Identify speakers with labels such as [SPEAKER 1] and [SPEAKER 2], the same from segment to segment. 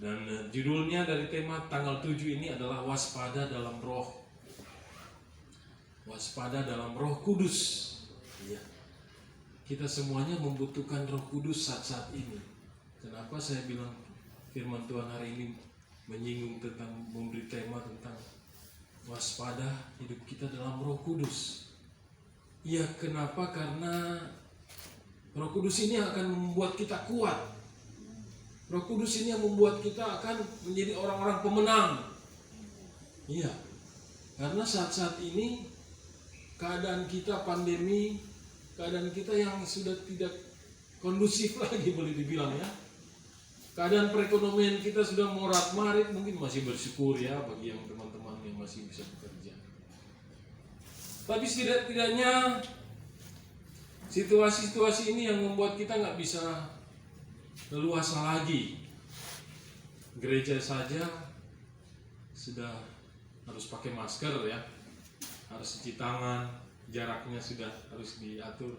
[SPEAKER 1] Dan judulnya dari tema tanggal 7 ini adalah waspada dalam roh. Waspada dalam Roh Kudus. Iya. Kita semuanya membutuhkan Roh Kudus saat-saat ini. Kenapa saya bilang firman Tuhan hari ini menyinggung tentang, memberi tema tentang waspada hidup kita dalam Roh Kudus. Ya, kenapa? Karena Roh Kudus ini akan membuat kita kuat. Roh Kudus ini yang membuat kita akan menjadi orang-orang pemenang. Iya. Karena saat-saat ini keadaan kita pandemi, keadaan kita yang sudah tidak kondusif lagi boleh dibilang ya. Keadaan perekonomian kita sudah morat-marit, mungkin masih bersyukur ya bagi yang teman-teman yang masih bisa bekerja. Tapi setidaknya situasi-situasi ini yang membuat kita nggak bisa leluasa lagi. Gereja saja sudah harus pakai masker ya, harus cuci tangan, jaraknya sudah harus diatur.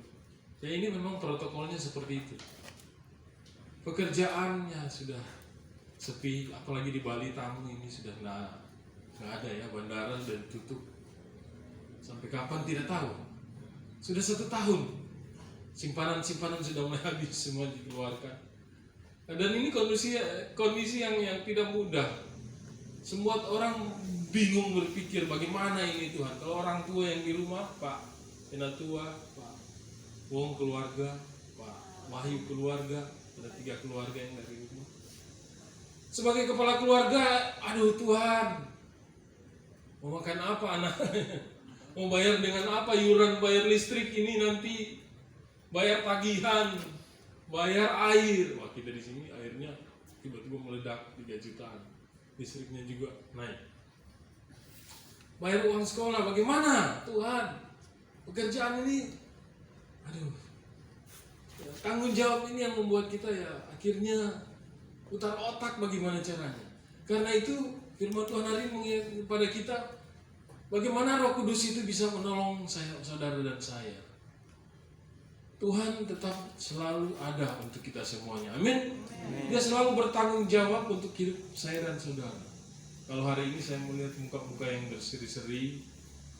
[SPEAKER 1] Ya ini memang protokolnya seperti itu. Pekerjaannya sudah sepi, apalagi di Bali tamu ini sudah nggak ada ya, bandara sudah ditutup. Sampai kapan tidak tahu. Sudah 1 tahun, simpanan-simpanan sudah mulai habis, semua dikeluarkan. Dan ini kondisi yang tidak mudah. Semua orang bingung berpikir bagaimana ini Tuhan. Kalau orang tua yang di rumah, Pak Penatua, Pak Wong keluarga, Pak Wahyu keluarga, ada 3 keluarga yang dari rumah. Sebagai kepala keluarga, aduh Tuhan, mau makan apa anak? Mau bayar dengan apa iuran bayar listrik ini nanti, bayar tagihan, bayar air. Wah kita di sini airnya tiba-tiba meledak 3 jutaan, listriknya juga naik. Bayar uang sekolah bagaimana Tuhan? Pekerjaan ini, aduh, ya, tanggung jawab ini yang membuat kita ya akhirnya putar otak bagaimana caranya. Karena itu firman Tuhan hari ini mengingatkan kepada kita bagaimana Roh Kudus itu bisa menolong saya, saudara dan saya. Tuhan tetap selalu ada untuk kita semuanya. Amin. Dia selalu bertanggung jawab untuk hidup saya dan saudara. Kalau hari ini saya melihat muka-muka yang berseri-seri,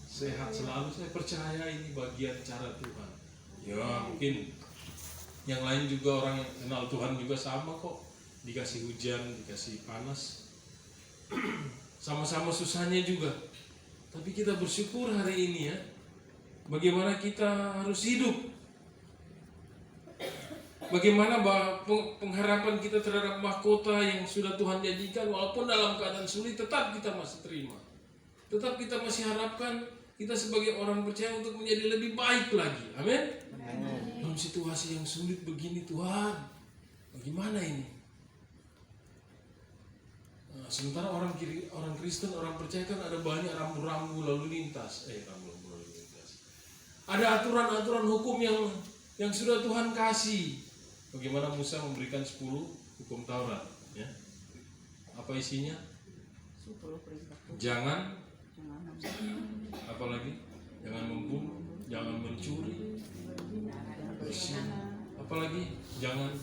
[SPEAKER 1] sehat selalu, saya percaya ini bagian cara Tuhan. Ya mungkin yang lain juga orang yang kenal Tuhan juga sama kok. Dikasih hujan, dikasih panas, sama-sama susahnya juga. Tapi kita bersyukur hari ini ya, bagaimana kita harus hidup. Bagaimana pengharapan kita terhadap mahkota yang sudah Tuhan janjikan, walaupun dalam keadaan sulit tetap kita masih terima. Tetap kita masih harapkan kita sebagai orang percaya untuk menjadi lebih baik lagi. Amin. Dalam situasi yang sulit begini Tuhan, bagaimana ini? Nah, sementara orang Kristen, orang percaya kan ada banyak rambu-rambu lalu lintas. Rambu-rambu lalu lintas. Ada aturan-aturan hukum yang sudah Tuhan kasih. Bagaimana Musa memberikan 10 hukum Taurat, ya? Apa isinya?
[SPEAKER 2] 10 perintah.
[SPEAKER 1] Jangan, apalagi? Jangan membunuh, jangan mencuri, berzina. Apalagi? Jangan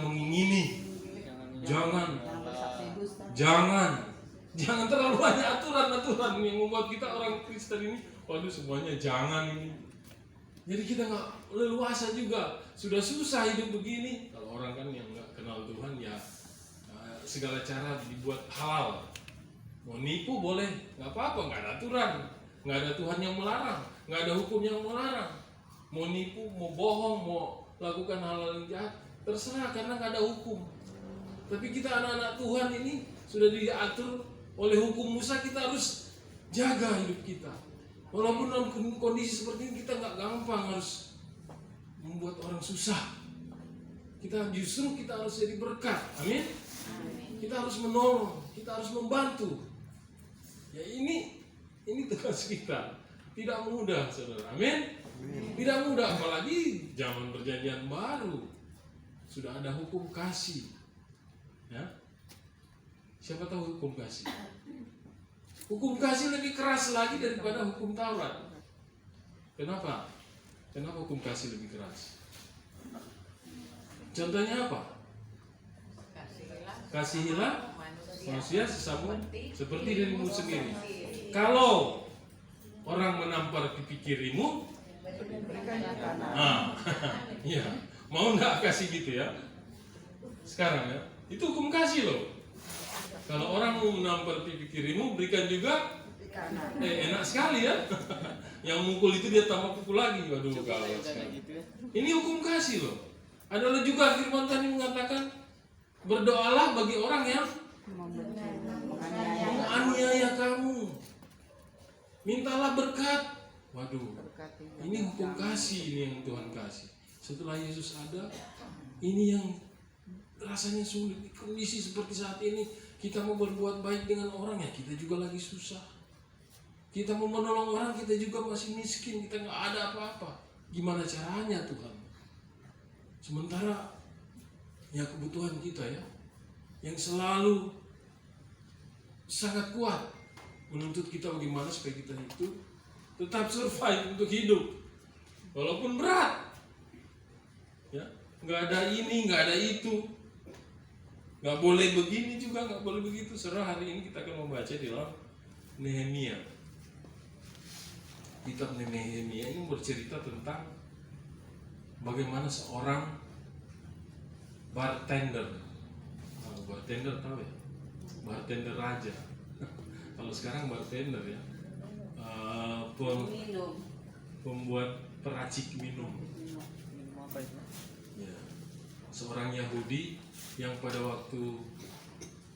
[SPEAKER 1] mengingini, jangan terlalu banyak aturan-aturan yang membuat kita orang Kristen ini, waduh semuanya jangan ini. Jadi kita nggak leluasa juga, sudah susah hidup begini. Kalau orang kan yang nggak kenal Tuhan ya segala cara dibuat halal. Mau nipu boleh, nggak apa-apa, nggak ada aturan, nggak ada Tuhan yang melarang, nggak ada hukum yang melarang. Mau nipu, mau bohong, mau lakukan hal-hal yang jahat, terserah karena nggak ada hukum. Tapi kita anak-anak Tuhan ini sudah diatur oleh hukum Musa, kita harus jaga hidup kita. Walaupun dalam kondisi seperti ini kita nggak gampang harus membuat orang susah. Kita harus jadi berkat. Amin. Kita harus menolong, kita harus membantu. Ya ini tugas kita. Tidak mudah, saudara. Amin. Tidak mudah, apalagi zaman perjanjian baru sudah ada hukum kasih. Ya. Siapa tahu hukum kasih? Hukum kasih lebih keras lagi daripada hukum Taurat. Kenapa? Kenapa hukum kasih lebih keras? Contohnya apa? kasihilah manusia sesama seperti dirimu sendiri. Kalau orang menampar pipi kirimu, ya, mau nggak kasih gitu ya? Sekarang ya, itu hukum kasih loh. Kalau orang mau menampar pipi kirimu, berikan juga. Enak sekali ya. Yang mukul itu dia tambah pukul lagi. Waduh, gawat sekali. Ini hukum kasih loh. Adalah juga firman Tuhan yang mengatakan, berdoalah bagi orang yang menganiaya kamu. Mintalah berkat. Waduh, ini hukum kasih ini yang Tuhan kasih. Setelah Yesus ada, ini yang rasanya sulit. Kondisi seperti saat ini, kita mau berbuat baik dengan orang ya, kita juga lagi susah. Kita mau menolong orang, kita juga masih miskin, kita nggak ada apa-apa. Gimana caranya Tuhan? Sementara ya kebutuhan kita ya, yang selalu sangat kuat menuntut kita bagaimana supaya kita itu tetap survive untuk hidup, walaupun berat. Ya, nggak ada ini, nggak ada itu, nggak boleh begini juga, nggak boleh begitu. Serah hari ini kita akan membaca di dalam Nehemia. Kitab Nehemia ini bercerita tentang bagaimana seorang bartender. Bartender tahu ya? Bartender raja. Kalau sekarang bartender ya, pembuat peracik minum. Ya. Seorang Yahudi yang pada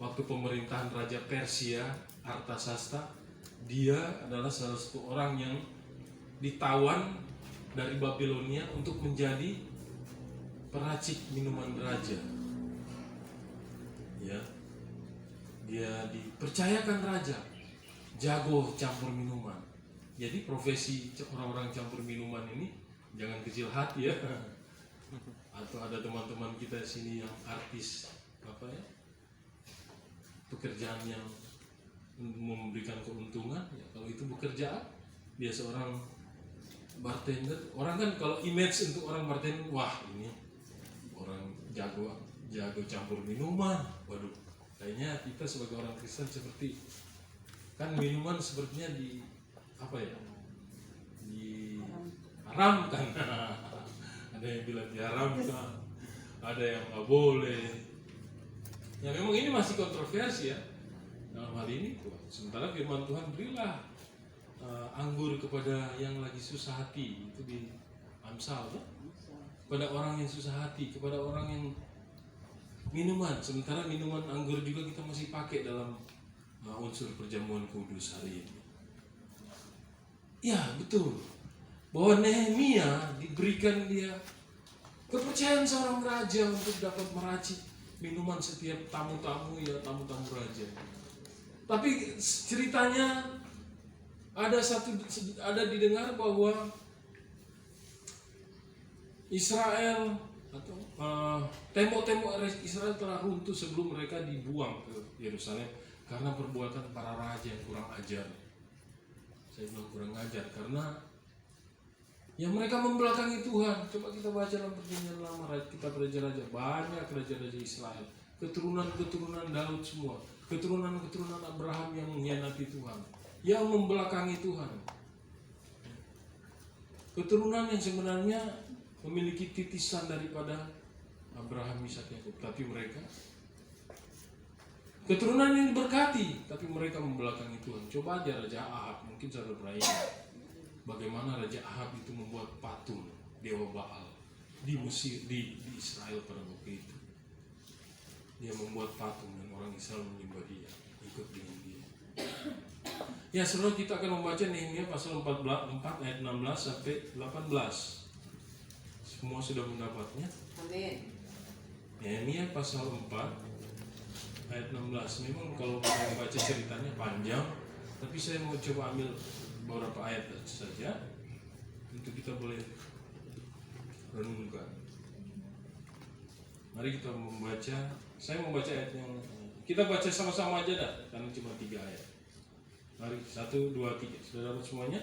[SPEAKER 1] waktu pemerintahan Raja Persia Artasasta, dia adalah salah satu orang yang ditawan dari Babilonia untuk menjadi peracik minuman raja. Ya, dia dipercayakan raja, jago campur minuman. Jadi profesi orang-orang campur minuman ini jangan kecil hati ya. Atau ada teman-teman kita di sini yang artis apa ya, pekerjaan yang memberikan keuntungan ya, kalau itu bekerja dia seorang bartender. Orang kan kalau image untuk orang bartender, wah ini orang jago campur minuman. Waduh, kayaknya kita sebagai orang Kristen seperti kan minuman sepertinya di apa ya, diharamkan. Ada yang bilang diharamkan, ada yang nggak boleh. Ya memang ini masih kontroversi ya dalam hal ini. Sementara firman Tuhan, berilah anggur kepada yang lagi susah hati, itu di Amsal ya? Kepada orang yang susah hati, kepada orang yang minuman. Sementara minuman anggur juga kita masih pakai dalam unsur perjamuan kudus hari ini. Ya betul, bahwa Nehemia diberikan dia kepercayaan seorang raja untuk dapat meracik minuman setiap tamu-tamu ya, tamu-tamu raja. Tapi ceritanya ada didengar bahwa Israel atau tembok-tembok Israel telah runtuh sebelum mereka dibuang ke Yerusalem karena perbuatan para raja yang kurang ajar. Saya bilang kurang ajar karena ya mereka membelakangi Tuhan. Coba kita baca dalam Perjanjian Lama, kitab raja-raja, banyak raja-raja Israel, keturunan-keturunan Daud semua, keturunan-keturunan Abraham yang mengkhianati Tuhan, yang membelakangi Tuhan. Keturunan yang sebenarnya memiliki titisan daripada Abraham, Ishak, Yakub, tapi mereka keturunan yang diberkati, tapi mereka membelakangi Tuhan. Coba aja Raja Ahab, mungkin saudara pernah ingat bagaimana Raja Ahab itu membuat patung dewa Baal di Mesir, di Israel pada waktu itu. Dia membuat patung dan orang Israel menyembah dia, ikut dengan dia. Ya, saudara, kita akan membaca Nehemia pasal 4 ayat 16 sampai 18. Semua sudah mendapatnya?
[SPEAKER 2] Amin.
[SPEAKER 1] Nehemia pasal 4 ayat 16. Memang kalau kita membaca ceritanya panjang, tapi saya mau coba ambil beberapa ayat saja untuk kita boleh renungkan. Mari kita membaca. Saya membaca ayat yang kita baca sama-sama aja dah, karena cuma 3 ayat. Mari 1, 2, 3. Sudah dapat semuanya?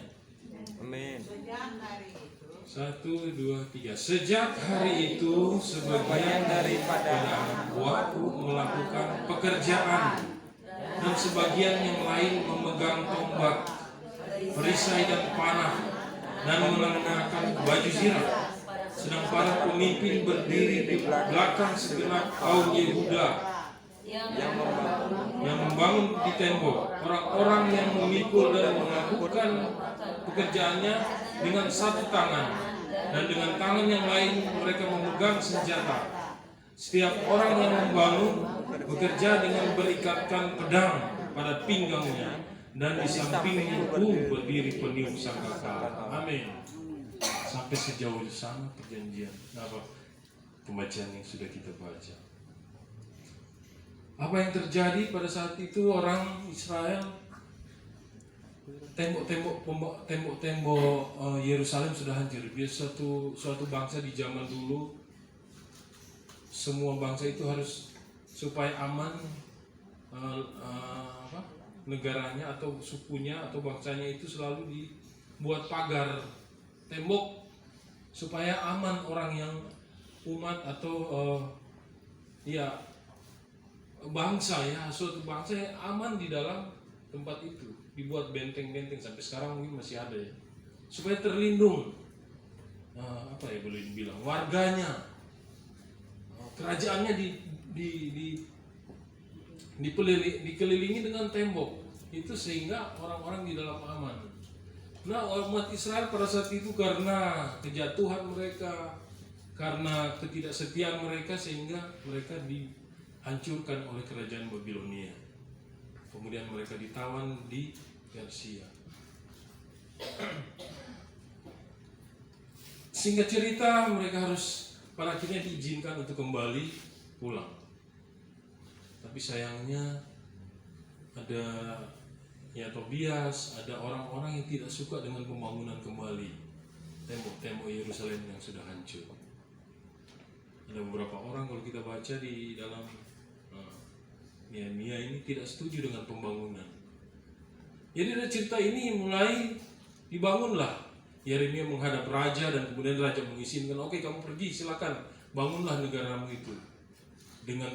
[SPEAKER 3] Amin.
[SPEAKER 1] Satu, dua, tiga. Sejak hari itu sebagian daripada anak buahku melakukan pekerjaan dan sebagian yang lain memegang tombak, perisai dan panah dan mengenakan baju zirah. Sedang para pemimpin berdiri di belakang segenap kaum Yehuda yang membangun di tembok. Orang-orang yang memikul dan melakukan pekerjaannya dengan satu tangan, dan dengan tangan yang lain mereka memegang senjata. Setiap orang yang membangun bekerja dengan berikatkan pedang pada pinggangnya, dan di sampingnya berdiri peniup sangkakala. Amin. Sampai sejauh di sana perjanjian, pembacaan yang sudah kita baca. Apa yang terjadi pada saat itu? Orang Israel, tembok-tembok Yerusalem sudah hancur. Dia suatu bangsa di zaman dulu, semua bangsa itu harus supaya aman negaranya atau sukunya atau bangsanya itu selalu dibuat pagar tembok supaya aman orang yang umat atau bangsa suatu bangsa yang aman di dalam tempat itu, dibuat benteng-benteng sampai sekarang mungkin masih ada ya, supaya terlindung boleh dibilang warganya, kerajaannya dikelilingi dengan tembok itu sehingga orang-orang di dalam aman. Nah, umat Israel pada saat itu karena kejatuhan mereka, karena ketidaksetiaan mereka, sehingga mereka dihancurkan oleh kerajaan Babilonia. Kemudian mereka ditawan di Persia. Singkat cerita, mereka harus pada akhirnya diizinkan untuk kembali pulang. Tapi sayangnya ada Tobias, ada orang-orang yang tidak suka dengan pembangunan kembali tembok-tembok Yerusalem yang sudah hancur. Ada beberapa orang kalau kita baca di dalam Nehemia ini tidak setuju dengan pembangunan. Jadi dari cerita ini mulai dibangunlah. Yeremia menghadap raja dan kemudian raja mengizinkan, oke, kamu pergi, silakan bangunlah negaramu itu. Dengan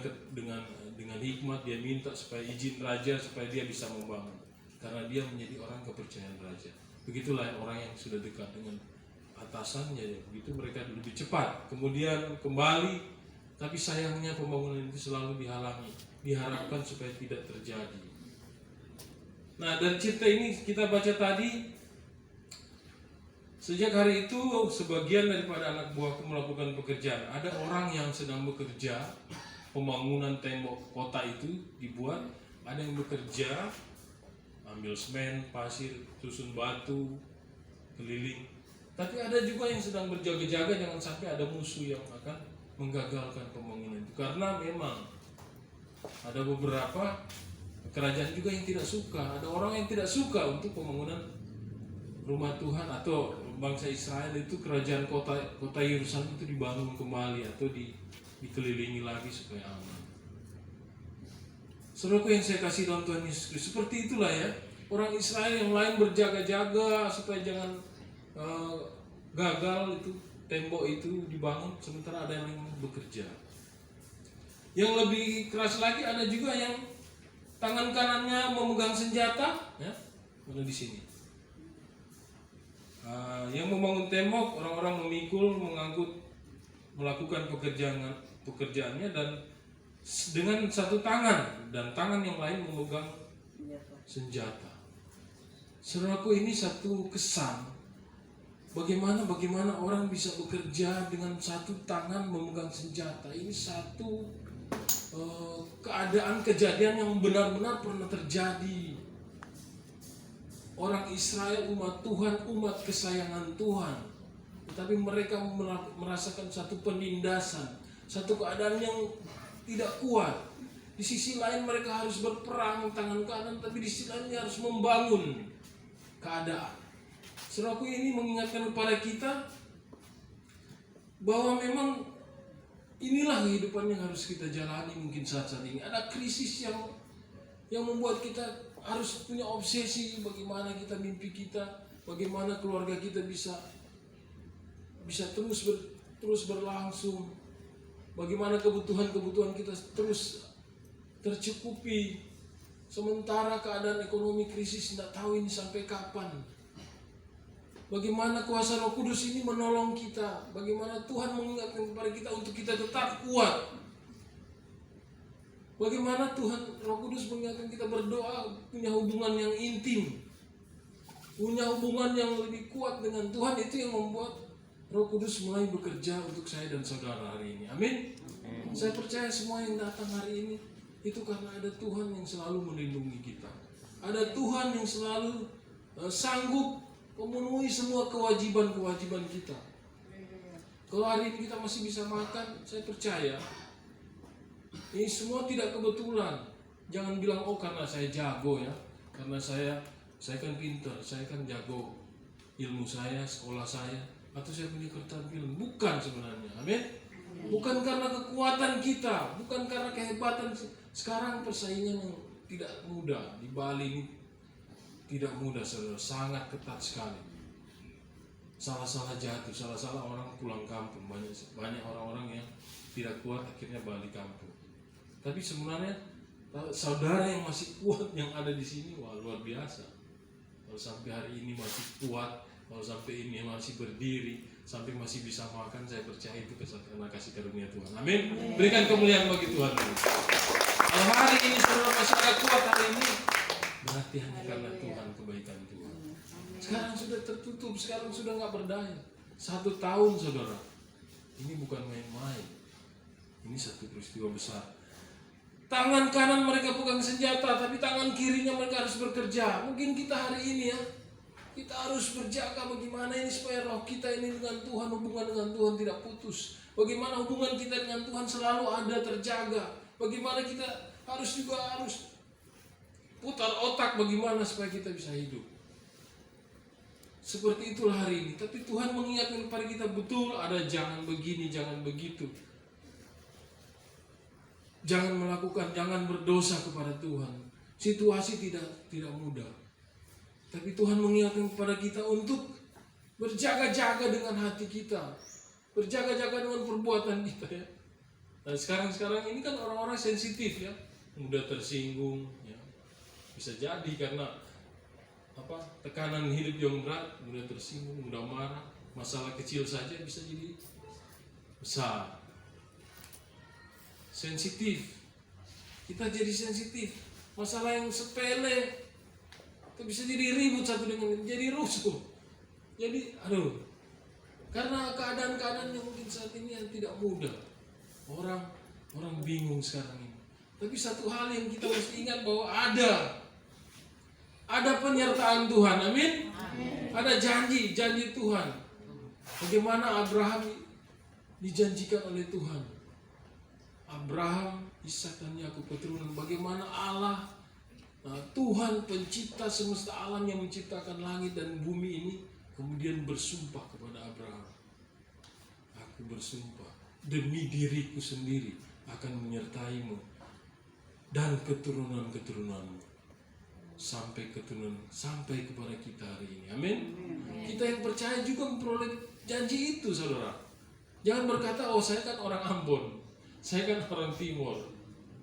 [SPEAKER 1] hikmat dia minta supaya izin raja supaya dia bisa membangun. Karena dia menjadi orang kepercayaan raja. Begitulah orang yang sudah dekat dengan atasannya, ya. Begitu mereka lebih cepat kemudian kembali. Tapi sayangnya pembangunan itu selalu dihalangi, diharapkan supaya tidak terjadi. Nah, dan cerita ini kita baca tadi, sejak hari itu sebagian daripada anak buahku melakukan pekerjaan. Ada orang yang sedang bekerja, pembangunan tembok kota itu dibuat. Ada yang bekerja ambil semen, pasir, susun batu, keliling. Tapi ada juga yang sedang berjaga-jaga jangan sampai ada musuh yang akan menggagalkan pembangunan itu. Karena memang ada beberapa kerajaan juga yang tidak suka. Ada orang yang tidak suka untuk pembangunan rumah Tuhan atau bangsa Israel itu, kerajaan kota Yerusalem itu dibangun kembali atau dikelilingi lagi supaya aman. Saudaraku yang saya kasih dalam Tuhan Yesus Kristus, seperti itulah ya, orang Israel yang lain berjaga-jaga supaya jangan gagal itu tembok itu dibangun, sementara ada yang bekerja. Yang lebih keras lagi, ada juga yang tangan kanannya memegang senjata, ya, ada di sini. Yang membangun tembok, orang-orang memikul, mengangkut, melakukan pekerjaannya dan dengan satu tangan, dan tangan yang lain memegang senjata. Saudaraku, ini satu kesan bagaimana orang bisa bekerja dengan satu tangan memegang senjata. Ini satu keadaan, kejadian yang benar-benar pernah terjadi. Orang Israel, umat Tuhan, umat kesayangan Tuhan, tetapi mereka merasakan satu penindasan, satu keadaan yang tidak kuat. Di sisi lain mereka harus berperang tangan kanan, tapi di sisi lain harus membangun keadaan. Saudaraku, ini mengingatkan kepada kita bahwa memang inilah kehidupan yang harus kita jalani mungkin saat-saat ini. Ada krisis yang membuat kita harus punya obsesi bagaimana kita, mimpi kita bagaimana keluarga kita bisa terus berlangsung, bagaimana kebutuhan kita terus tercukupi, sementara keadaan ekonomi krisis tidak tahu ini sampai kapan. Bagaimana kuasa Roh Kudus ini menolong kita, bagaimana Tuhan mengingatkan kepada kita untuk kita tetap kuat. Bagaimana Tuhan Roh Kudus mengingatkan kita berdoa, punya hubungan yang intim, punya hubungan yang lebih kuat dengan Tuhan. Itu yang membuat Roh Kudus mulai bekerja untuk saya dan saudara hari ini. Amin. Saya percaya semua yang datang hari ini itu karena ada Tuhan yang selalu melindungi kita. Ada Tuhan yang selalu sanggup memenuhi semua kewajiban-kewajiban kita. Kalau hari ini kita masih bisa makan, saya percaya ini semua tidak kebetulan. Jangan bilang, oh karena saya jago ya, karena saya kan pintar, saya kan jago ilmu saya, sekolah saya, atau saya punya keterampilan. Bukan sebenarnya, amin. Bukan karena kekuatan kita, bukan karena kehebatan. Sekarang persaingan yang tidak mudah di Bali ini, tidak mudah, saudara, sangat ketat sekali. Salah-salah jatuh, salah-salah orang pulang kampung. Banyak orang-orang yang tidak kuat akhirnya balik kampung. Tapi sebenarnya saudara yang masih kuat yang ada di sini, wah luar biasa. Kalau sampai hari ini masih kuat, kalau sampai ini masih berdiri, sampai masih bisa makan, saya percaya itu karena kasih karunia Tuhan. Amin. Berikan kemuliaan bagi Tuhan. Kalau hari ini saudara masih ada kuat hari ini, berarti hanya karena Tuhan, kebaikan Tuhan. Sekarang sudah tertutup, sekarang sudah nggak berdaya. 1 tahun saudara, ini bukan main-main. Ini satu peristiwa besar. Tangan kanan mereka pegang senjata, tapi tangan kirinya mereka harus bekerja. Mungkin kita hari ini ya, kita harus berjaga bagaimana ini supaya roh kita ini dengan Tuhan, hubungan dengan Tuhan tidak putus. Bagaimana hubungan kita dengan Tuhan selalu ada terjaga. Bagaimana kita harus putar otak bagaimana supaya kita bisa hidup. Seperti itulah hari ini. Tapi Tuhan mengingatkan kepada kita, betul ada jangan begini, jangan begitu. Jangan melakukan, jangan berdosa kepada Tuhan. Situasi tidak mudah. Tapi Tuhan mengingatkan kepada kita untuk berjaga-jaga dengan hati kita. Berjaga-jaga dengan perbuatan kita ya. Nah, sekarang ini kan orang-orang sensitif ya. Mudah tersinggung ya. Bisa jadi karena tekanan hidup yang berat, mudah tersinggung, mudah marah. Masalah kecil saja bisa jadi besar. Sensitif. Kita jadi sensitif. Masalah yang sepele itu bisa jadi ribut satu dengan lain, jadi rusuh. Jadi karena keadaan-keadaan yang mungkin saat ini yang tidak mudah. Orang bingung sekarang ini. Tapi satu hal yang kita mesti ingat bahwa ada penyertaan Tuhan, amin. Ada janji Tuhan. Bagaimana Abraham dijanjikan oleh Tuhan. Abraham, Ishak dan Yakub keturunan. Bagaimana Allah, Tuhan pencipta semesta alam yang menciptakan langit dan bumi ini, kemudian bersumpah kepada Abraham. Aku bersumpah demi diriku sendiri akan menyertaimu dan keturunan-keturunanmu sampai kepada kita hari ini. Amin. Kita yang percaya juga memperoleh janji itu, saudara. Jangan berkata, oh saya kan orang Ambon, saya kan orang Timur,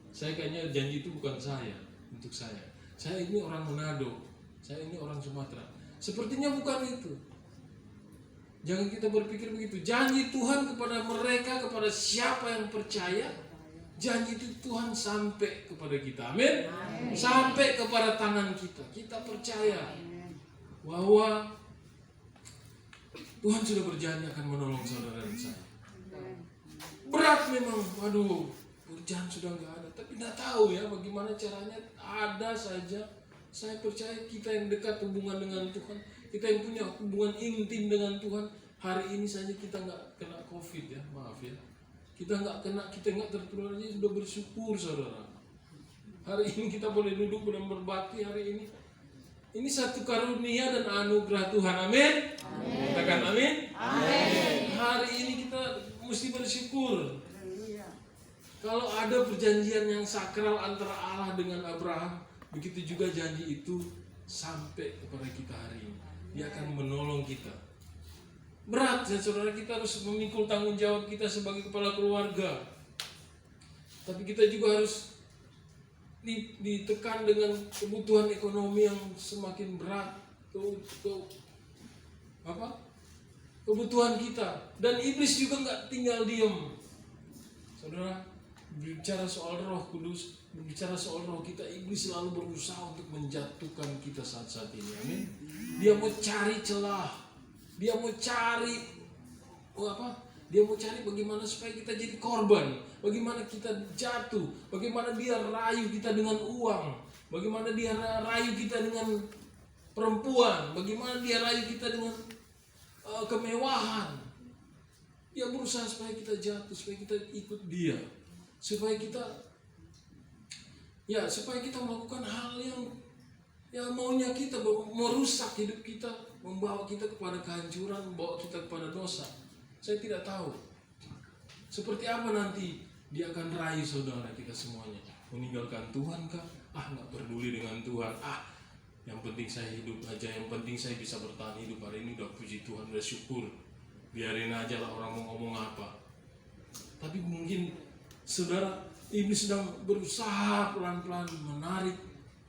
[SPEAKER 1] saya kayaknya janji itu bukan untuk saya. Saya ini orang Manado, saya ini orang Sumatera. Sepertinya bukan itu. Jangan kita berpikir begitu. Janji Tuhan kepada mereka, kepada siapa yang percaya, janji itu Tuhan sampai kepada kita. Amin. Sampai kepada tangan kita. Kita percaya bahwa Tuhan sudah berjanji akan menolong saudara dan saya. Berat memang, hujan sudah nggak ada, tapi nggak tahu ya bagaimana caranya. Ada saja. Saya percaya kita yang dekat hubungan dengan Tuhan, kita yang punya hubungan intim dengan Tuhan, hari ini saja kita nggak kena COVID ya, maaf ya. Kita nggak tertular aja sudah bersyukur saudara. Hari ini kita boleh duduk dan berbakti hari ini. Ini satu karunia dan anugerah Tuhan, amin. Katakan amin. Hari ini kita mesti bersyukur. Kalau ada perjanjian yang sakral antara Allah dengan Abraham, begitu juga janji itu sampai kepada kita hari ini. Dia akan menolong kita. Berat ya saudara, kita harus memikul tanggung jawab kita sebagai kepala keluarga. Tapi kita juga harus ditekan dengan kebutuhan ekonomi yang semakin berat. Kebutuhan kita. Dan iblis juga nggak tinggal diam. Saudara, berbicara soal Roh Kudus, berbicara soal roh kita, iblis selalu berusaha untuk menjatuhkan kita saat-saat ini. Amin. Dia mau cari celah. Dia mau cari Dia mau cari bagaimana supaya kita jadi korban, bagaimana kita jatuh, bagaimana dia rayu kita dengan uang, bagaimana dia rayu kita dengan perempuan, bagaimana dia rayu kita dengan kemewahan. Dia berusaha supaya kita jatuh, supaya kita ikut dia, supaya kita melakukan hal yang maunya kita, merusak hidup kita, membawa kita kepada kehancuran, membawa kita kepada dosa. Saya tidak tahu seperti apa nanti dia akan rayu saudara kita semuanya. Meninggalkan Tuhan kah? Nggak peduli dengan Tuhan. Yang penting saya hidup aja, yang penting saya bisa bertahan hidup hari ini. Udah puji Tuhan, udah syukur. Biarin aja lah orang mau ngomong apa. Tapi mungkin saudara, iblis sedang berusaha pelan-pelan menarik.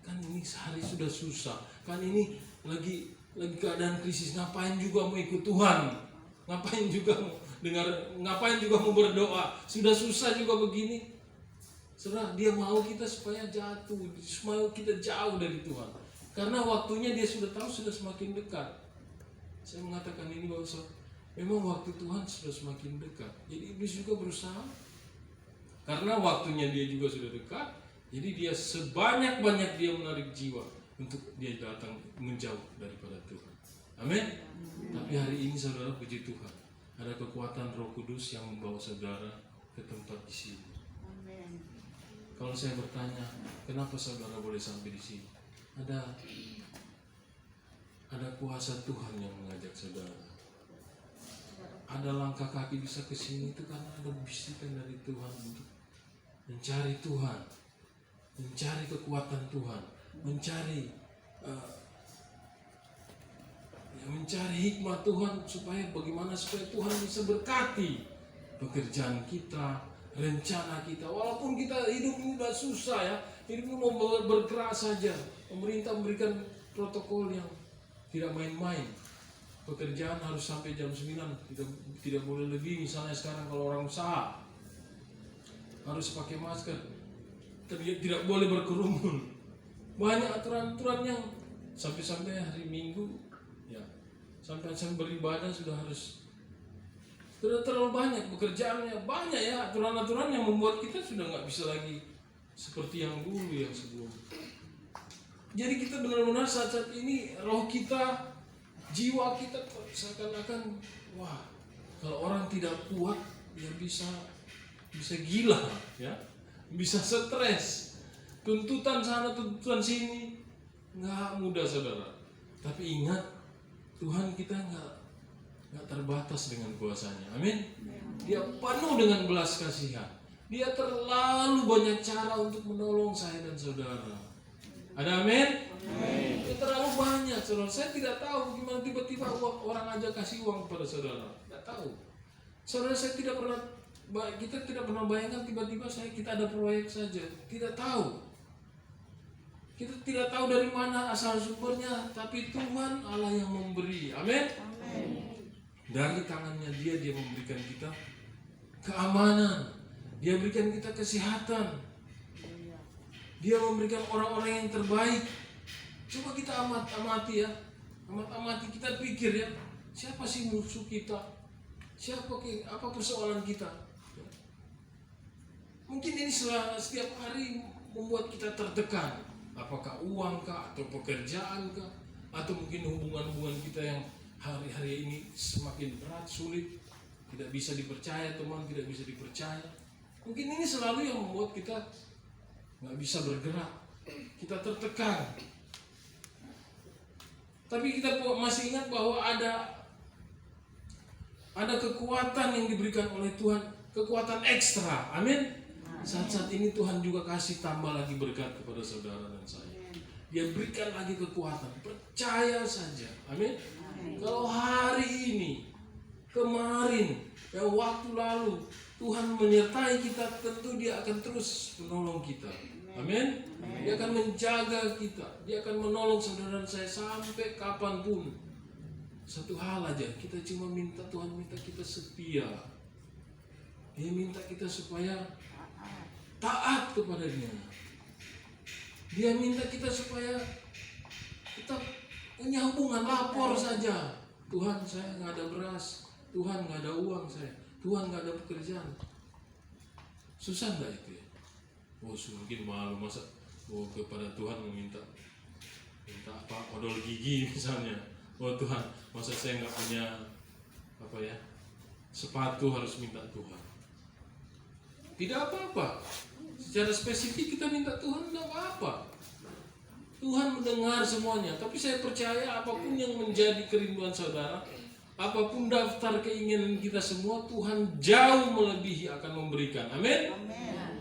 [SPEAKER 1] Kan ini sehari sudah susah. Kan ini lagi keadaan krisis. Ngapain juga mau ikut Tuhan? Ngapain juga mau berdoa? Sudah susah juga begini. Saudara, dia mau kita supaya jatuh, mau kita jauh dari Tuhan. Karena waktunya dia sudah tahu sudah semakin dekat. Saya mengatakan ini bahwa memang waktu Tuhan sudah semakin dekat. Jadi iblis juga berusaha. Karena waktunya dia juga sudah dekat. Jadi dia sebanyak-banyak dia menarik jiwa untuk dia datang menjauh daripada Tuhan. Amin. Tapi hari ini saudara, puji Tuhan, ada kekuatan Roh Kudus yang membawa saudara ke tempat di sini.
[SPEAKER 2] Amin.
[SPEAKER 1] Kalau saya bertanya, kenapa saudara boleh sampai di sini? Ada kuasa Tuhan yang mengajak saudara. Ada langkah kaki bisa ke sini itu karena ada bisikan dari Tuhan untuk mencari Tuhan, mencari kekuatan Tuhan, mencari hikmat Tuhan supaya Tuhan bisa berkati pekerjaan kita, rencana kita. Walaupun kita hidup ini udah susah ya, hidup ini mau bergerak saja. Pemerintah memberikan protokol yang tidak main-main. Pekerjaan harus sampai jam 9, tidak boleh lebih. Misalnya sekarang kalau orang usaha harus pakai masker, tidak boleh berkerumun. Banyak aturan-aturan yang sampai hari Minggu ya, sampai beribadah sudah terlalu banyak pekerjaannya, banyak ya aturan-aturan yang membuat kita sudah nggak bisa lagi seperti yang dulu, yang sebelum. Jadi kita benar-benar saat ini roh kita, jiwa kita seakan-akan kalau orang tidak kuat dia bisa gila ya, bisa stres, tuntutan sana tuntutan sini, nggak mudah saudara. Tapi ingat, Tuhan kita nggak terbatas dengan kuasanya. Amin. Dia penuh dengan belas kasihan. Dia terlalu banyak cara untuk menolong saya dan saudara. Ada amin? Dia terlalu banyak saudara. Saya tidak tahu bagaimana tiba-tiba orang aja kasih uang kepada saudara. Tidak tahu. Saudara, kita tidak pernah bayangkan tiba-tiba kita ada proyek saja. Tidak tahu. Kita tidak tahu dari mana asal sumbernya, tapi Tuhan Allah yang memberi. Amin. Dari tangannya dia memberikan kita keamanan. Dia berikan kita kesehatan. Dia memberikan orang-orang yang terbaik. Coba kita amati ya. Amati, kita pikir ya. Siapa sih musuh kita? Apa persoalan kita? Mungkin ini setiap hari membuat kita tertekan. Apakah uang kah, atau pekerjaan kah, atau mungkin hubungan-hubungan kita yang hari-hari ini semakin berat, sulit, tidak bisa dipercaya, teman tidak bisa dipercaya. Mungkin ini selalu yang membuat kita nggak bisa bergerak, kita tertekan. Tapi kita masih ingat bahwa ada kekuatan yang diberikan oleh Tuhan, kekuatan ekstra. Amin. Saat-saat ini Tuhan juga kasih tambah lagi berkat kepada saudara dan saya. Dia berikan lagi kekuatan. Percaya saja. Amin. Kalau hari ini, kemarin, yang waktu lalu Tuhan menyertai kita, tentu Dia akan terus menolong kita. Amin. Dia akan menjaga kita. Dia akan menolong saudara saya sampai kapanpun. Satu hal aja, kita cuma minta Tuhan minta kita setia. Dia minta kita supaya taat kepada Dia. Dia minta kita supaya kita punya hubungan, lapor saja. Tuhan, saya nggak ada beras. Tuhan, nggak ada uang saya. Tuhan, nggak ada pekerjaan. Susah nggak itu ya? Oh, mungkin malu masa kepada Tuhan minta apa? Odol gigi misalnya. Oh Tuhan, masa saya nggak punya apa ya? Sepatu harus minta Tuhan. Tidak apa-apa. Secara spesifik kita minta Tuhan, tidak apa-apa. Tuhan mendengar semuanya. Tapi saya percaya apapun yang menjadi kerinduan saudara, apapun daftar keinginan kita semua, Tuhan jauh melebihi akan memberikan. Amin.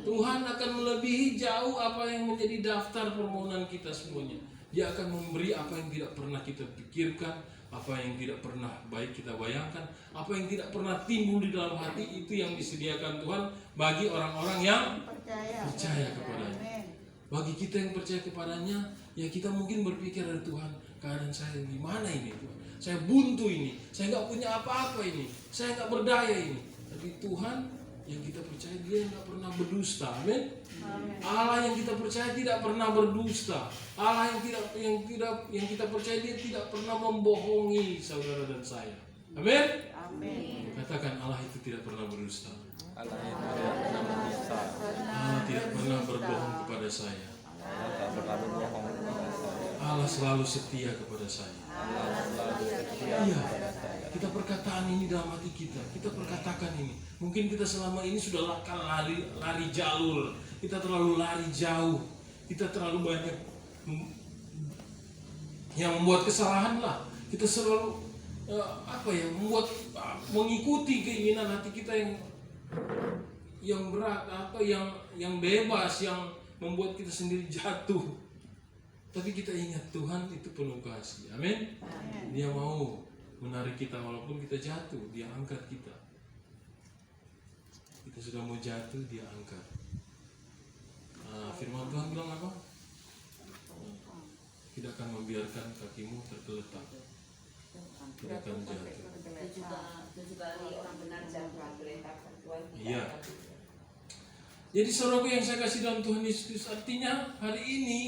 [SPEAKER 1] Tuhan akan melebihi jauh apa yang menjadi daftar permohonan kita semuanya. Dia akan memberi apa yang tidak pernah kita pikirkan, apa yang tidak pernah baik kita bayangkan, apa yang tidak pernah timbul di dalam hati, itu yang disediakan Tuhan bagi orang-orang yang percaya kepadanya. Bagi kita yang percaya kepadanya, ya kita mungkin berpikir, Tuhan, keadaan saya gimana ini Tuhan? Saya buntu ini, saya nggak punya apa-apa ini, saya nggak berdaya ini. Tapi Tuhan yang kita percaya, Dia nggak pernah berdusta. Amin. Allah yang kita percaya tidak pernah berdusta. Allah yang kita percaya, Dia tidak pernah membohongi saudara dan saya. Amin. Katakan, Allah itu tidak pernah berdusta.
[SPEAKER 3] Allah itu tidak pernah berdusta.
[SPEAKER 1] Allah tidak pernah berbohong kepada saya.
[SPEAKER 3] Allah tak pernah berbohong kepada saya.
[SPEAKER 1] Allah selalu setia kepada saya.
[SPEAKER 3] Allah selalu setia
[SPEAKER 1] Iya,
[SPEAKER 3] kepada saya.
[SPEAKER 1] kita perkataan ini dalam hati kita. Kita perkatakan ini. Mungkin kita selama ini sudah lari jalur. Kita terlalu lari jauh. Kita terlalu banyak yang membuat kesalahan lah. Kita selalu membuat mengikuti keinginan hati kita yang berat atau yang bebas, yang membuat kita sendiri jatuh. Tapi kita ingat Tuhan itu penuh kasih. Amin. Dia mau menarik kita walaupun kita jatuh, Dia angkat kita. Kita sudah mau jatuh, Dia angkat. Firman Tuhan bilang apa? Tidak akan membiarkan kakimu tergeletak. Tidak akan jatuh.
[SPEAKER 2] Tujuh kali orang benar jatuh tergeletak.
[SPEAKER 1] Iya. Jadi saudaraku yang saya kasih dalam Tuhan Yesus, artinya hari ini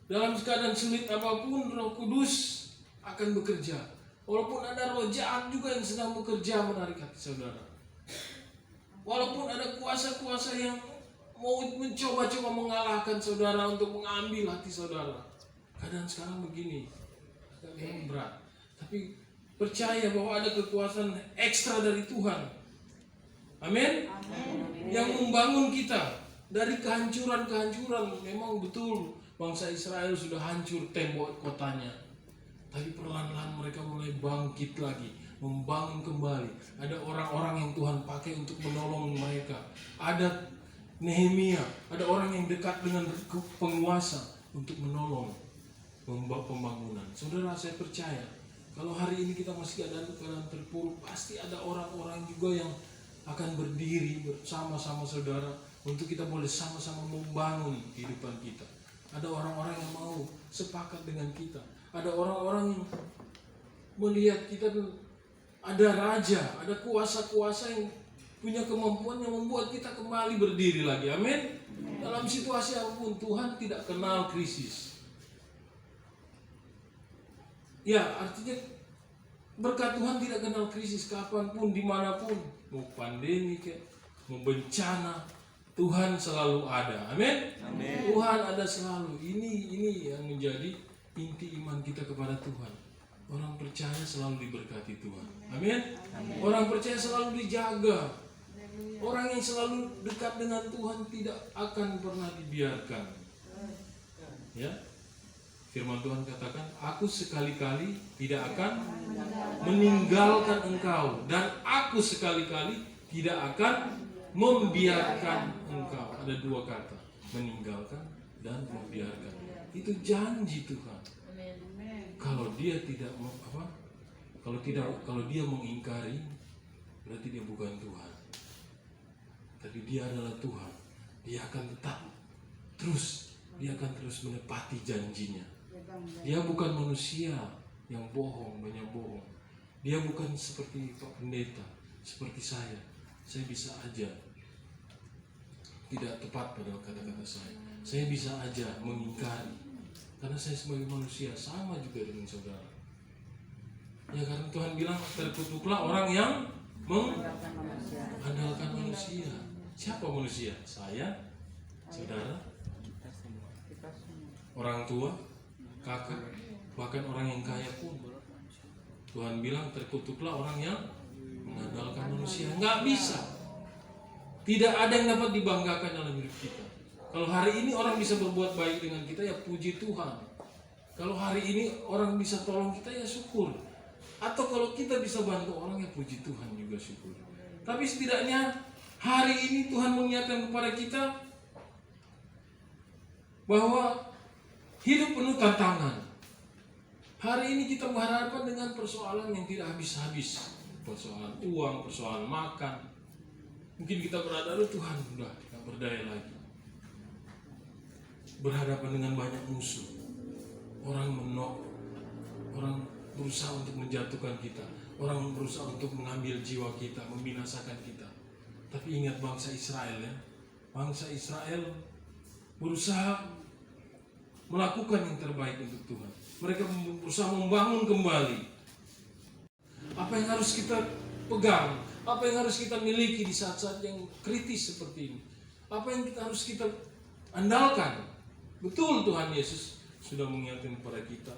[SPEAKER 1] dalam keadaan sulit apapun, Roh Kudus akan bekerja. Walaupun ada roh jahat juga yang sedang bekerja menarik hati saudara. Walaupun ada kuasa-kuasa yang mau mencoba-coba mengalahkan saudara untuk mengambil hati saudara. Keadaan sekarang begini, agak berat. Tapi percaya bahwa ada kekuasaan ekstra dari Tuhan. Amin. Yang membangun kita dari kehancuran-kehancuran. Memang betul bangsa Israel sudah hancur tembok kotanya. Tapi perlahan-lahan mereka mulai bangkit lagi, membangun kembali. Ada orang-orang yang Tuhan pakai untuk menolong mereka. Ada Nehemia, ada orang yang dekat dengan penguasa untuk menolong pembangunan. Saudara, saya percaya kalau hari ini kita masih ada keadaan terpuruk, pasti ada orang-orang juga yang akan berdiri bersama-sama saudara untuk kita boleh sama-sama membangun kehidupan kita. Ada orang-orang yang mau sepakat dengan kita. Ada orang-orang yang melihat kita ada raja, ada kuasa-kuasa yang punya kemampuan yang membuat kita kembali berdiri lagi. Amin. Dalam situasi apapun, Tuhan tidak kenal krisis. Ya, artinya berkat Tuhan tidak kenal krisis kapanpun, dimanapun. Mau pandemi, mau bencana, Tuhan selalu ada. Amin. Tuhan ada selalu. Ini yang menjadi inti iman kita kepada Tuhan. Orang percaya selalu diberkati Tuhan. Amin. Orang percaya selalu dijaga. Orang yang selalu dekat dengan Tuhan tidak akan pernah dibiarkan. Ya. Firman Tuhan katakan, aku sekali-kali tidak akan meninggalkan engkau, dan aku sekali-kali tidak akan membiarkan engkau. Ada dua kata, meninggalkan dan membiarkan. Itu janji Tuhan. Kalau dia tidak kalau dia mengingkari, berarti dia bukan Tuhan. Tapi dia adalah Tuhan. Dia akan terus menepati janjinya. Dia bukan manusia yang bohong, banyak bohong. Dia bukan seperti Pak Pendeta, seperti saya. Saya bisa aja tidak tepat pada kata-kata saya. Saya bisa aja mengingkari. Karena saya sebagai manusia sama juga dengan saudara. Ya, karena Tuhan bilang terkutuklah orang yang mengandalkan manusia. Siapa manusia? Saya, saudara, orang tua, kakak, bahkan orang yang kaya pun. Tuhan bilang terkutuklah orang yang mengandalkan manusia. Nggak bisa. Tidak ada yang dapat dibanggakan dalam hidup kita. Kalau hari ini orang bisa berbuat baik dengan kita, ya puji Tuhan. Kalau hari ini orang bisa tolong kita, ya syukur. Atau kalau kita bisa bantu orang, ya puji Tuhan juga syukur. Tapi setidaknya hari ini Tuhan mengingatkan kepada kita bahwa hidup penuh tantangan. Hari ini kita berhadapan dengan persoalan yang tidak habis-habis. Persoalan uang, persoalan makan. Mungkin kita berada, Tuhan udah gak berdaya lagi. Berhadapan dengan banyak musuh. Orang orang berusaha untuk menjatuhkan kita. Orang berusaha untuk mengambil jiwa kita, membinasakan kita. Tapi ingat bangsa Israel ya. Bangsa Israel berusaha melakukan yang terbaik untuk Tuhan. Mereka berusaha membangun kembali. Apa yang harus kita pegang? Apa yang harus kita miliki di saat-saat yang kritis seperti ini? Apa yang harus kita andalkan? Betul, Tuhan Yesus sudah mengingatkan kepada kita.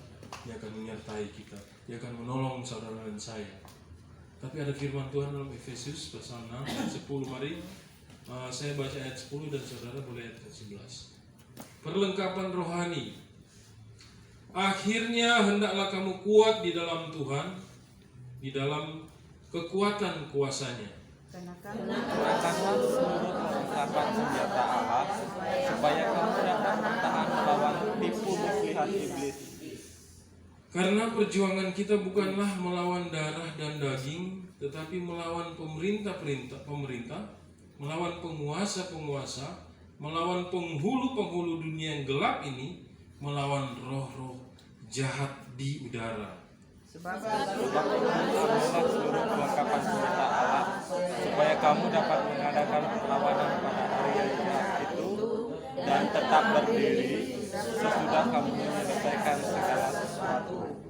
[SPEAKER 1] Dia akan menyertai kita. Dia akan menolong saudara dan saya. Tapi ada firman Tuhan dalam Efesus pasal 6 ayat 10. Mari saya baca ayat 10 dan saudara boleh ayat 11. Perlengkapan rohani. Akhirnya hendaklah kamu kuat di dalam Tuhan, di dalam kekuatan kuasanya.
[SPEAKER 3] Kenakanlah seluruh perlengkapan senjata Allah, supaya kamu dapat bertahan melawan tipu muslihat iblis.
[SPEAKER 1] Karena perjuangan kita bukanlah melawan darah dan daging, tetapi melawan pemerintah, melawan penguasa-penguasa, melawan penghulu-penghulu dunia yang gelap ini, melawan roh-roh jahat di udara.
[SPEAKER 3] Sebab ambillah seluruh perlengkapan senjata Allah, supaya kamu dapat mengadakan perlawanan pada hari yang jahat itu, dan tetap berdiri sesudah kamu menyelesaikan segala sesuatu.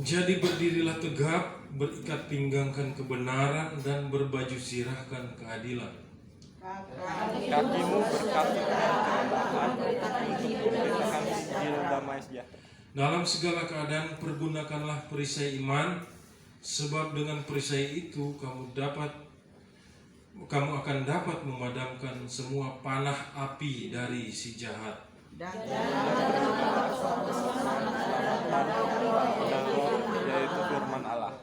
[SPEAKER 1] Jadi berdirilah tegap, berikat pinggangkan kebenaran, dan berbaju sirahkan keadilan.
[SPEAKER 3] Kakimu berkaki dengan kerendahan untuk memberitakan Injil damai sejahtera.
[SPEAKER 1] Dalam segala keadaan pergunakanlah perisai iman, sebab dengan perisai itu kamu akan dapat memadamkan semua panah api dari si jahat.
[SPEAKER 3] Yaitu firman Allah.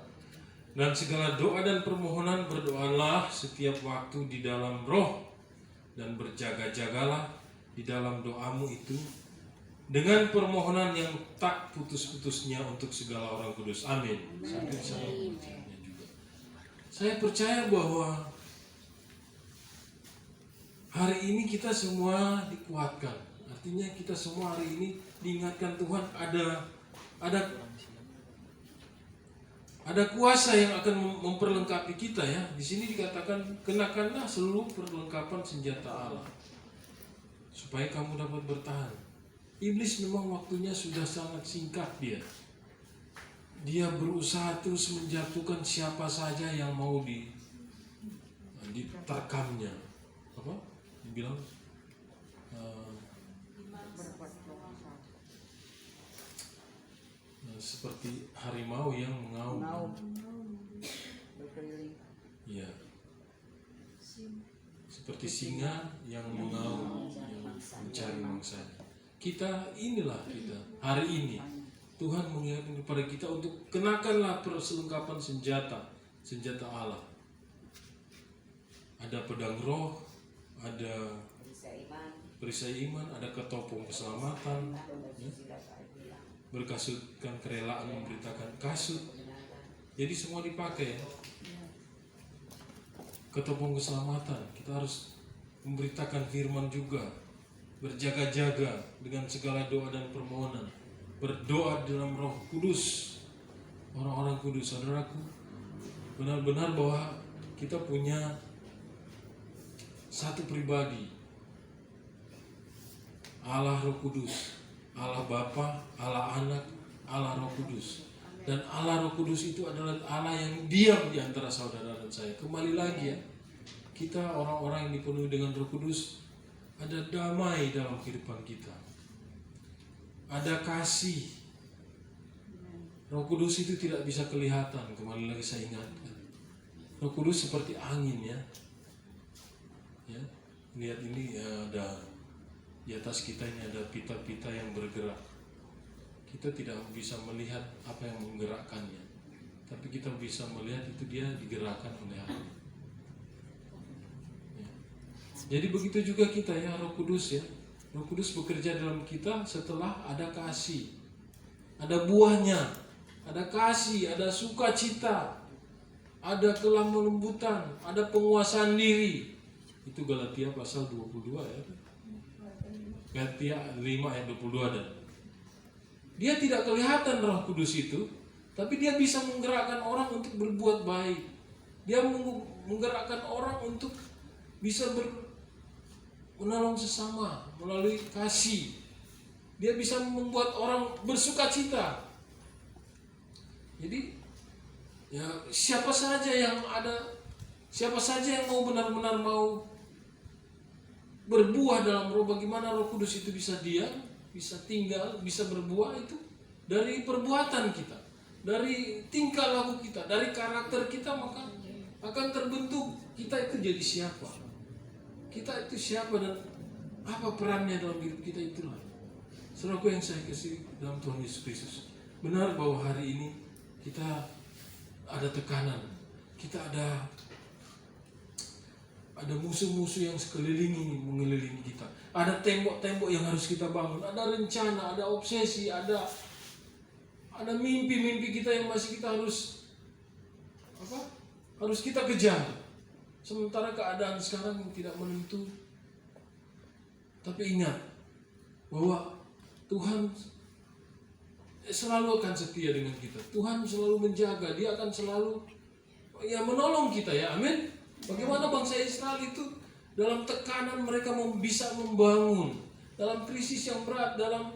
[SPEAKER 1] Dan segala doa dan permohonan berdoalah setiap waktu di dalam roh, dan berjaga-jagalah di dalam doamu itu dengan permohonan yang tak putus-putusnya untuk segala orang kudus. Amin. Sampai saya mengucapkannya juga. Saya percaya bahwa hari ini kita semua dikuatkan. Artinya kita semua hari ini diingatkan Tuhan ada kuasa yang akan memperlengkapi kita ya. Di sini dikatakan kenakanlah seluruh perlengkapan senjata Allah supaya kamu dapat bertahan. Iblis memang waktunya sudah sangat singkat dia. Dia berusaha terus menjatuhkan siapa saja yang mau diterkamnya. Apa? Dibilang seperti harimau yang mengaum. Ya. Seperti singa yang mengaum, yang mencari mangsanya. Kita hari ini Tuhan mengingatkan kepada kita untuk kenakanlah perlengkapan senjata Allah. Ada pedang roh, ada perisai iman, ada ketopong keselamatan, ya. Berkasutkan kerelaan memberitakan kasut. Jadi semua dipakai, ya. Ketopong keselamatan, kita harus memberitakan firman juga, berjaga-jaga dengan segala doa dan permohonan, berdoa dalam Roh Kudus. Orang-orang kudus, saudaraku, benar-benar bahwa kita punya satu pribadi, Allah Roh Kudus, Allah Bapa, Allah Anak, Allah Roh Kudus. Dan Allah Roh Kudus itu adalah Allah yang diam di antara saudara dan saya. Kembali lagi, ya, kita orang-orang yang dipenuhi dengan Roh Kudus, ada damai dalam kehidupan kita, ada kasih. Roh Kudus itu tidak bisa kelihatan. Kembali lagi saya ingatkan, Roh Kudus seperti angin, ya. Ya, lihat ini, ya, ada di atas kita ini ada pita-pita yang bergerak. Kita tidak bisa melihat apa yang menggerakkannya, tapi kita bisa melihat itu dia digerakkan oleh Allah. Ya. Jadi begitu juga kita, ya, Roh Kudus, ya. Roh Kudus bekerja dalam kita setelah ada kasih, ada buahnya, ada kasih, ada sukacita, ada kelam lembutan, ada penguasaan diri. Itu Galatia pasal 22, ya. Galatia 5 ayat 22 dan dia tidak kelihatan Roh Kudus itu, tapi dia bisa menggerakkan orang untuk berbuat baik. Dia menggerakkan orang untuk bisa menolong sesama melalui kasih. Dia bisa membuat orang bersukacita. Jadi, ya, siapa saja yang mau benar-benar mau berbuah dalam Roh, bagaimana Roh Kudus itu bisa diam, bisa tinggal, bisa berbuah, itu dari perbuatan kita, dari tingkah laku kita, dari karakter kita, maka akan terbentuk kita itu jadi siapa. Kita itu siapa dan apa perannya dalam hidup kita, itulah. Saudaraku yang saya kasih dalam Tuhan Yesus Kristus, benar bahwa hari ini kita ada tekanan, kita ada musuh-musuh yang mengelilingi kita. Ada tembok-tembok yang harus kita bangun, ada rencana, ada obsesi, ada mimpi-mimpi kita yang masih kita harus kita kejar. Sementara keadaan sekarang tidak menentu. Tapi ingat bahwa Tuhan selalu akan setia dengan kita. Tuhan selalu menjaga, Dia akan selalu, ya, menolong kita, ya. Amin. Bagaimana bangsa Israel itu dalam tekanan mereka bisa membangun, dalam krisis yang berat, dalam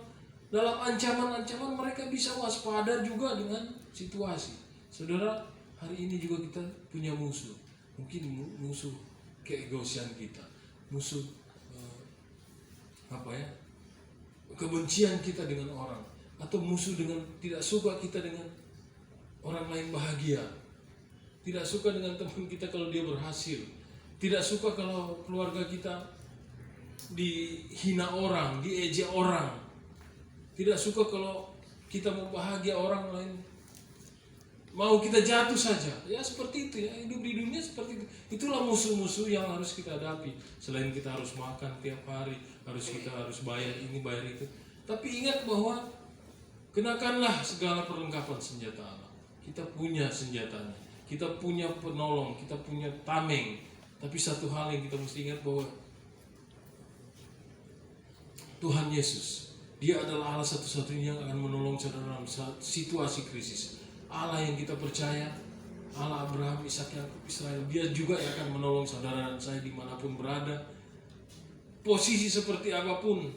[SPEAKER 1] ancaman-ancaman mereka bisa waspada juga dengan situasi. Saudara, hari ini juga kita punya musuh. Mungkin musuh keegoisan kita, musuh kebencian kita dengan orang, atau musuh dengan tidak suka kita dengan orang lain bahagia. Tidak suka dengan teman kita kalau dia berhasil. Tidak suka kalau keluarga kita dihina orang, diejek orang. Tidak suka kalau kita mau bahagia orang lain mau kita jatuh saja. Ya, seperti itu, ya. Hidup di dunia seperti itu. Itulah musuh-musuh yang harus kita hadapi. Selain kita harus makan tiap hari, kita harus bayar ini, bayar itu. Tapi ingat bahwa kenakanlah segala perlengkapan senjata Allah. Kita punya senjatanya. Kita punya penolong, kita punya tameng. Tapi satu hal yang kita mesti ingat bahwa Tuhan Yesus, Dia adalah Allah satu-satunya yang akan menolong saudara dalam situasi krisis. Allah yang kita percaya, Allah Abraham, Ishak, Yakub, Israel, Dia juga yang akan menolong saudara dan saya dimanapun berada. Posisi seperti apapun,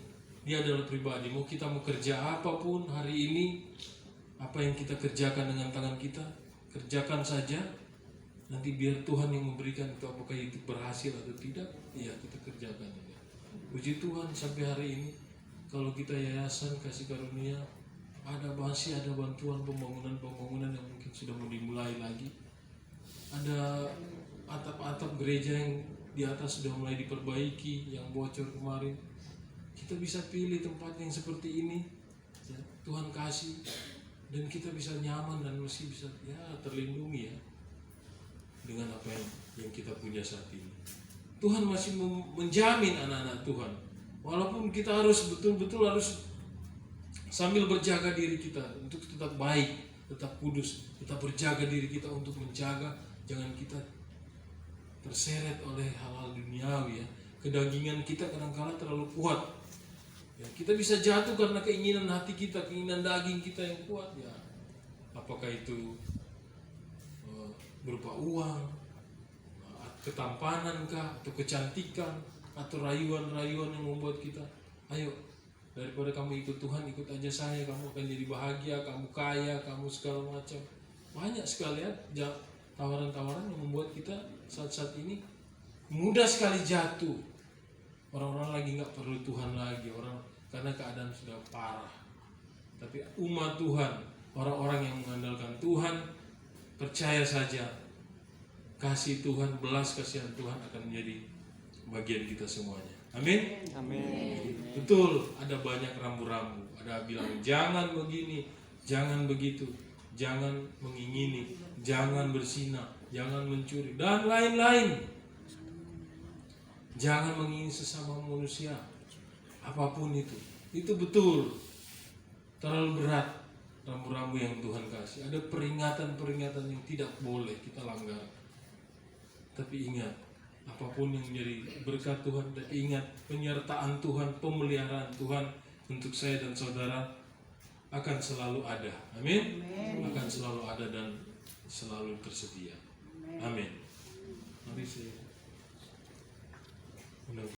[SPEAKER 1] Dia adalah pribadi. Mau kita mau kerja apapun hari ini, apa yang kita kerjakan dengan tangan kita, kerjakan saja. Nanti biar Tuhan yang memberikan itu, apakah itu berhasil atau tidak, ya kita kerjakan. Puji Tuhan, sampai hari ini kalau kita yayasan kasih karunia, masih ada bantuan pembangunan yang mungkin sudah mau dimulai lagi. Ada atap-atap gereja yang di atas sudah mulai diperbaiki, yang bocor kemarin. Kita bisa pilih tempat yang seperti ini, ya, Tuhan kasih, dan kita bisa nyaman dan masih bisa, ya, terlindungi, ya, dengan apa yang kita punya saat ini. Tuhan masih menjamin anak-anak Tuhan Walaupun kita harus betul-betul harus sambil berjaga diri kita untuk tetap baik, tetap kudus, tetap berjaga diri kita untuk menjaga jangan kita terseret oleh hal-hal duniawi ya. Kedagingan kita kadang-kala terlalu kuat. Ya, kita bisa jatuh karena keinginan hati kita, keinginan daging kita yang kuat ya. Apakah itu berupa uang, ketampanan kah, atau kecantikan, atau rayuan-rayuan yang membuat kita, ayo daripada kamu ikut Tuhan, ikut aja saya, kamu akan jadi bahagia, kamu kaya, kamu segala macam. Banyak sekali ya tawaran-tawaran yang membuat kita saat-saat ini mudah sekali jatuh. Orang-orang lagi nggak perlu Tuhan lagi, orang karena keadaan sudah parah. Tapi umat Tuhan, orang-orang yang mengandalkan Tuhan, percaya saja kasih Tuhan, belas kasihan Tuhan akan menjadi bagian kita semuanya. Amin.
[SPEAKER 3] Amin.
[SPEAKER 1] Betul, ada banyak rambu-rambu. Ada bilang jangan begini, jangan begitu, jangan mengingini, jangan berzina, jangan mencuri, dan lain-lain. Jangan mengingini sesama manusia, apapun itu. Itu betul, terlalu berat rambu-rambu yang Tuhan kasih. Ada peringatan-peringatan yang tidak boleh kita langgar. Tapi ingat, apapun yang menjadi berkat Tuhan, dan ingat penyertaan Tuhan, pemeliharaan Tuhan untuk saya dan saudara akan selalu ada. Amin. Akan selalu ada dan selalu tersedia. Amin. Mari saya